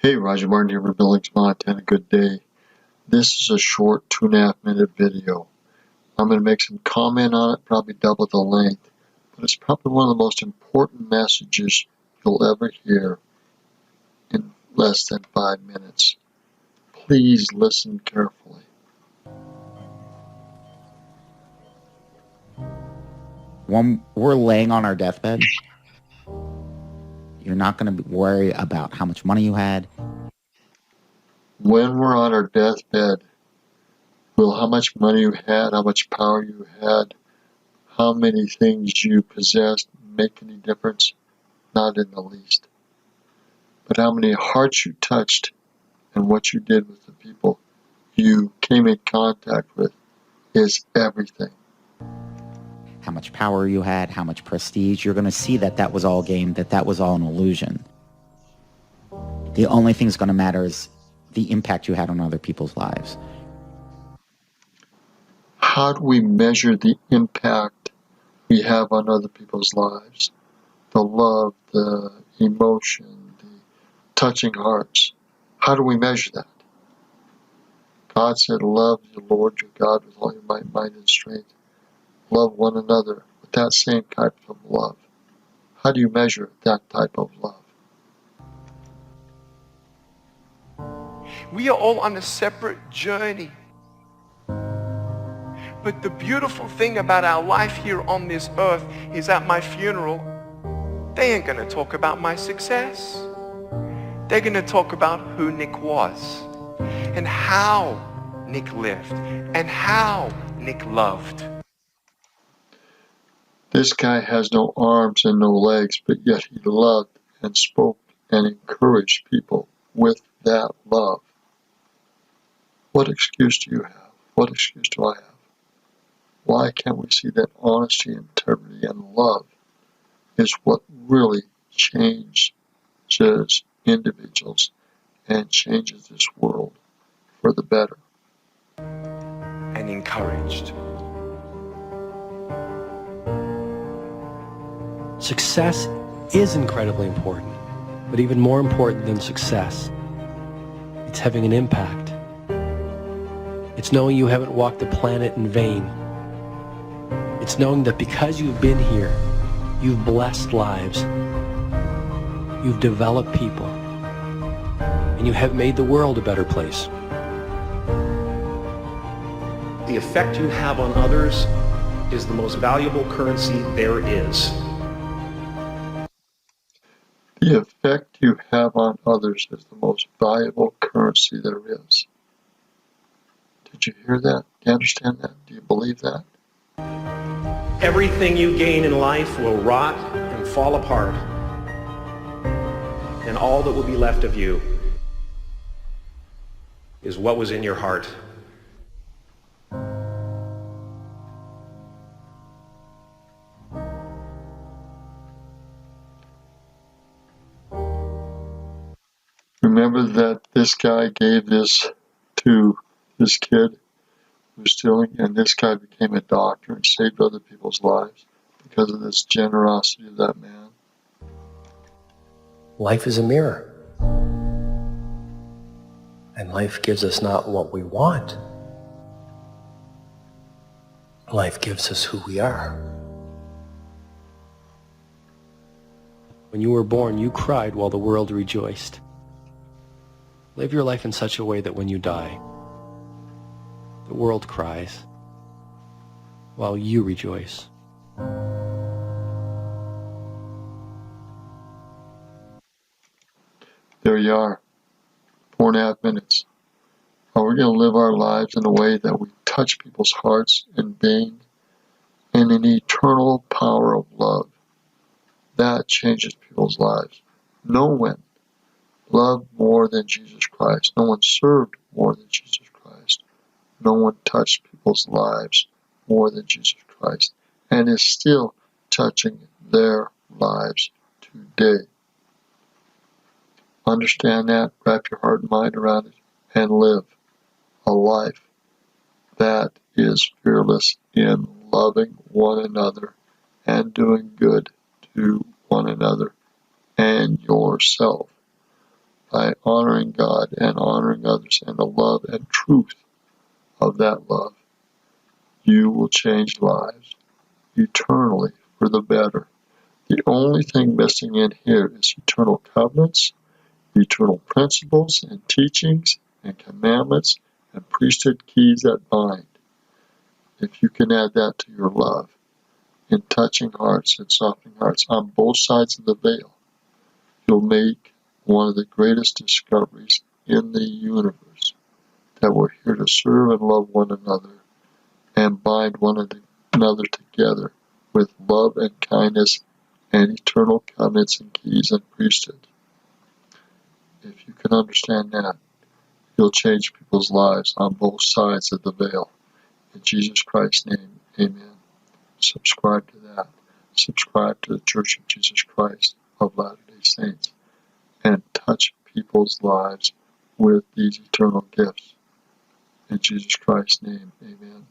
Hey, Roger Martin here from Billings, Montana. Good day. This is a short 2.5-minute video. I'm going to make some comment on it, probably double the length, but it's probably one of the most important messages you'll ever hear in less than 5 minutes. Please listen carefully. When we're laying on our deathbed, you're not going to worry about how much money you had. When we're on our deathbed, will how much money you had, how much power you had, how many things you possessed make any difference? Not in the least. But how many hearts you touched and what you did with the people you came in contact with is everything. How much power you had, how much prestige. You're going to see that that was all game, that was all an illusion. The only thing that's going to matter is the impact you had on other people's lives. How do we measure the impact we have on other people's lives? The love, the emotion, the touching hearts. How do we measure that? God said, love the Lord your God with all your might, mind, and strength. Love one another with that same type of love. How do you measure that type of love? We are all on a separate journey. But the beautiful thing about our life here on this earth is at my funeral, they ain't going to talk about my success. They're going to talk about who Nick was and how Nick lived and how Nick loved. This guy has no arms and no legs, but yet he loved and spoke and encouraged people with that love. What excuse do you have? What excuse do I have? Why can't we see that honesty, integrity, and love is what really changes individuals and changes this world for the better? And encouraged. Success is incredibly important, but even more important than success, it's having an impact. It's knowing you haven't walked the planet in vain. It's knowing that because you've been here, you've blessed lives, you've developed people, and you have made the world a better place. The effect you have on others is the most valuable currency there is. The effect you have on others is the most valuable currency there is. Did you hear that? Do you understand that? Do you believe that? Everything you gain in life will rot and fall apart, and all that will be left of you is what was in your heart. Remember that this guy gave this to this kid who was stealing, and this guy became a doctor and saved other people's lives because of this generosity of that man. Life is a mirror. And life gives us not what we want. Life gives us who we are. When you were born, you cried while the world rejoiced. Live your life in such a way that when you die, the world cries while you rejoice. There you are, 4.5 minutes. Are we going to live our lives in a way that we touch people's hearts and being in an eternal power of love? That changes people's lives. No one loved more than Jesus Christ. No one served more than Jesus Christ. No one touched people's lives more than Jesus Christ, and is still touching their lives today. Understand that, wrap your heart and mind around it, and live a life that is fearless in loving one another and doing good to one another and yourself. by honoring God and honoring others and the love and truth of that love, you will change lives eternally for the better. The only thing missing in here is eternal covenants, eternal principles and teachings and commandments and priesthood keys that bind. If you can add that to your love in touching hearts and softening hearts on both sides of the veil, you'll make one of the greatest discoveries in the universe, that we're here to serve and love one another and bind one another together with love and kindness and eternal covenants and keys and priesthood. If you can understand that, you'll change people's lives on both sides of the veil. In Jesus Christ's name, amen. Subscribe to that. Subscribe to the Church of Jesus Christ of Latter-day Saints and touch people's lives with these eternal gifts. In Jesus Christ's name, amen.